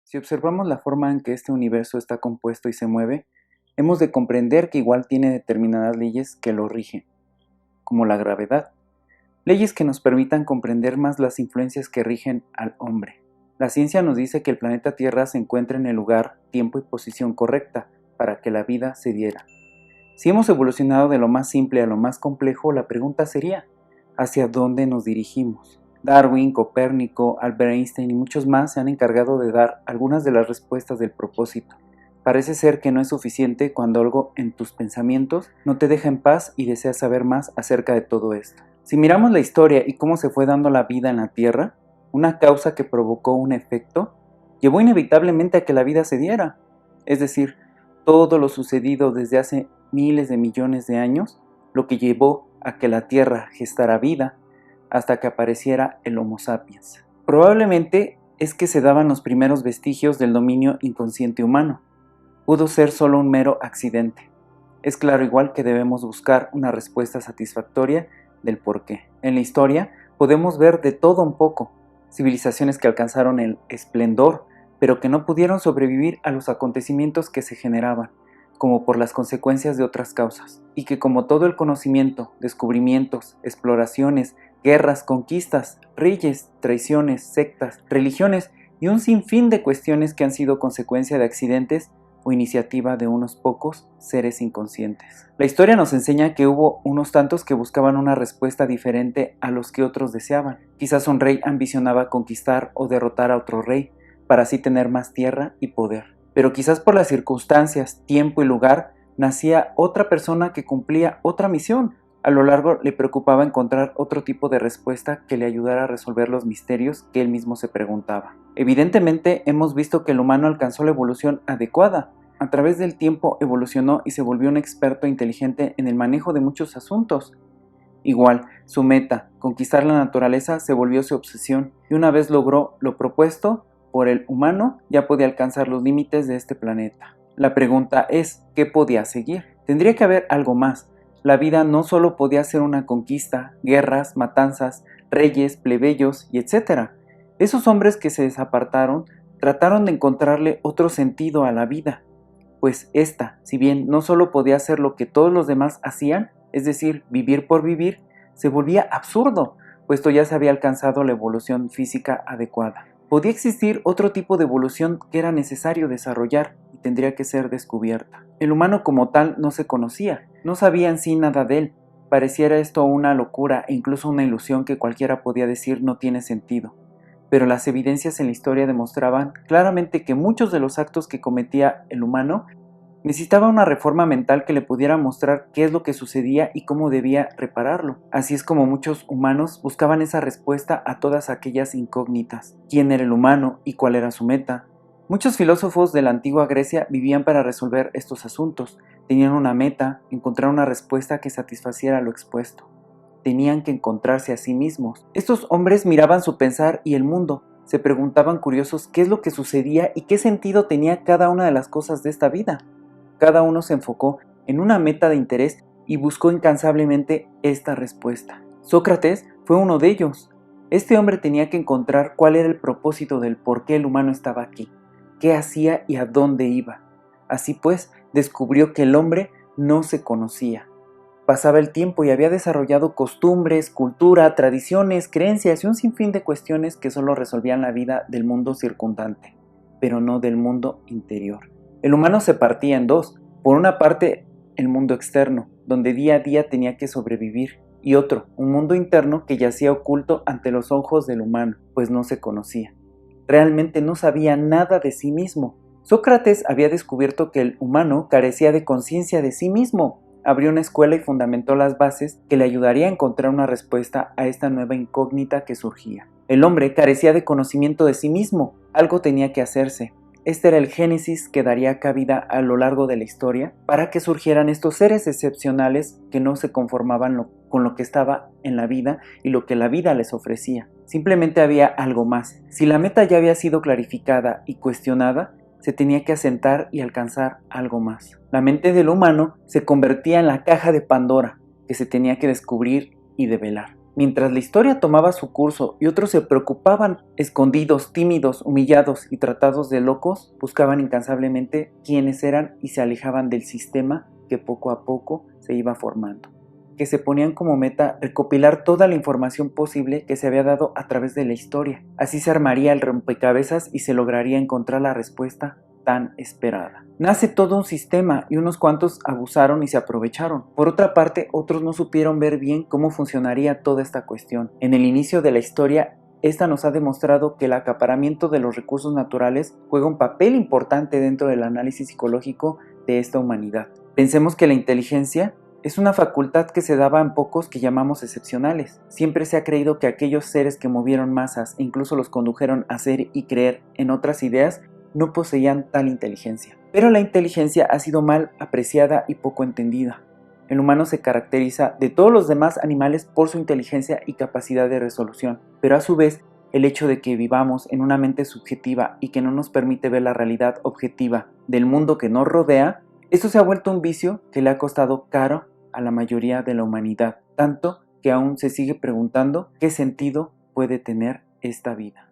Si observamos la forma en que este universo está compuesto y se mueve, hemos de comprender que igual tiene determinadas leyes que lo rigen, como la gravedad, leyes que nos permitan comprender más las influencias que rigen al hombre. La ciencia nos dice que el planeta Tierra se encuentra en el lugar, tiempo y posición correcta para que la vida se diera. Si hemos evolucionado de lo más simple a lo más complejo, la pregunta sería, ¿hacia dónde nos dirigimos? Darwin, Copérnico, Albert Einstein y muchos más se han encargado de dar algunas de las respuestas del propósito. Parece ser que no es suficiente cuando algo en tus pensamientos no te deja en paz y deseas saber más acerca de todo esto. Si miramos la historia y cómo se fue dando la vida en la Tierra, una causa que provocó un efecto, llevó inevitablemente a que la vida se diera. Es decir, todo lo sucedido desde hace miles de millones de años, lo que llevó a que la Tierra gestara vida, hasta que apareciera el Homo sapiens. Probablemente es que se daban los primeros vestigios del dominio inconsciente humano. Pudo ser solo un mero accidente. Es claro igual que debemos buscar una respuesta satisfactoria del porqué. En la historia podemos ver de todo un poco, civilizaciones que alcanzaron el esplendor, pero que no pudieron sobrevivir a los acontecimientos que se generaban, como por las consecuencias de otras causas, y que como todo el conocimiento, descubrimientos, exploraciones, guerras, conquistas, reyes, traiciones, sectas, religiones y un sinfín de cuestiones que han sido consecuencia de accidentes o iniciativa de unos pocos seres inconscientes. La historia nos enseña que hubo unos tantos que buscaban una respuesta diferente a los que otros deseaban. Quizás un rey ambicionaba conquistar o derrotar a otro rey, para así tener más tierra y poder. Pero quizás por las circunstancias, tiempo y lugar, nacía otra persona que cumplía otra misión. A lo largo le preocupaba encontrar otro tipo de respuesta que le ayudara a resolver los misterios que él mismo se preguntaba. Evidentemente hemos visto que el humano alcanzó la evolución adecuada. A través del tiempo evolucionó y se volvió un experto inteligente en el manejo de muchos asuntos. Igual, su meta, conquistar la naturaleza, se volvió su obsesión, y una vez logró lo propuesto por el humano, ya podía alcanzar los límites de este planeta. La pregunta es, ¿qué podía seguir? Tendría que haber algo más. La vida no solo podía ser una conquista, guerras, matanzas, reyes, plebeyos y etc. Esos hombres que se desapartaron trataron de encontrarle otro sentido a la vida, pues esta, si bien no solo podía hacer lo que todos los demás hacían, es decir, vivir por vivir, se volvía absurdo, puesto ya se había alcanzado la evolución física adecuada. Podía existir otro tipo de evolución que era necesario desarrollar y tendría que ser descubierta. El humano como tal no se conocía, no sabía en sí nada de él. Pareciera esto una locura e incluso una ilusión que cualquiera podía decir no tiene sentido. Pero las evidencias en la historia demostraban claramente que muchos de los actos que cometía el humano necesitaba una reforma mental que le pudiera mostrar qué es lo que sucedía y cómo debía repararlo. Así es como muchos humanos buscaban esa respuesta a todas aquellas incógnitas. ¿Quién era el humano y cuál era su meta? Muchos filósofos de la antigua Grecia vivían para resolver estos asuntos. Tenían una meta, encontrar una respuesta que satisfaciera lo expuesto. Tenían que encontrarse a sí mismos. Estos hombres miraban su pensar y el mundo. Se preguntaban curiosos qué es lo que sucedía y qué sentido tenía cada una de las cosas de esta vida. Cada uno se enfocó en una meta de interés y buscó incansablemente esta respuesta. Sócrates fue uno de ellos. Este hombre tenía que encontrar cuál era el propósito del por qué el humano estaba aquí, qué hacía y a dónde iba. Así pues, descubrió que el hombre no se conocía. Pasaba el tiempo y había desarrollado costumbres, cultura, tradiciones, creencias y un sinfín de cuestiones que solo resolvían la vida del mundo circundante, pero no del mundo interior. El humano se partía en dos. Por una parte, el mundo externo, donde día a día tenía que sobrevivir, y otro, un mundo interno que yacía oculto ante los ojos del humano, pues no se conocía. Realmente no sabía nada de sí mismo. Sócrates había descubierto que el humano carecía de conciencia de sí mismo. Abrió una escuela y fundamentó las bases que le ayudaría a encontrar una respuesta a esta nueva incógnita que surgía. El hombre carecía de conocimiento de sí mismo. Algo tenía que hacerse. Este era el génesis que daría cabida a lo largo de la historia para que surgieran estos seres excepcionales que no se conformaban con lo que estaba en la vida y lo que la vida les ofrecía. Simplemente había algo más. Si la meta ya había sido clarificada y cuestionada, se tenía que asentar y alcanzar algo más. La mente del humano se convertía en la caja de Pandora que se tenía que descubrir y develar. Mientras la historia tomaba su curso y otros se preocupaban, escondidos, tímidos, humillados y tratados de locos, buscaban incansablemente quiénes eran y se alejaban del sistema que poco a poco se iba formando, que se ponían como meta recopilar toda la información posible que se había dado a través de la historia. Así se armaría el rompecabezas y se lograría encontrar la respuesta tan esperada. Nace todo un sistema y unos cuantos abusaron y se aprovecharon. Por otra parte, otros no supieron ver bien cómo funcionaría toda esta cuestión. En el inicio de la historia, esta nos ha demostrado que el acaparamiento de los recursos naturales juega un papel importante dentro del análisis psicológico de esta humanidad. Pensemos que la inteligencia es una facultad que se daba en pocos que llamamos excepcionales. Siempre se ha creído que aquellos seres que movieron masas e incluso los condujeron a ser y creer en otras ideas no poseían tal inteligencia. Pero la inteligencia ha sido mal apreciada y poco entendida. El humano se caracteriza de todos los demás animales por su inteligencia y capacidad de resolución, pero a su vez, el hecho de que vivamos en una mente subjetiva y que no nos permite ver la realidad objetiva del mundo que nos rodea, esto se ha vuelto un vicio que le ha costado caro a la mayoría de la humanidad, tanto que aún se sigue preguntando qué sentido puede tener esta vida.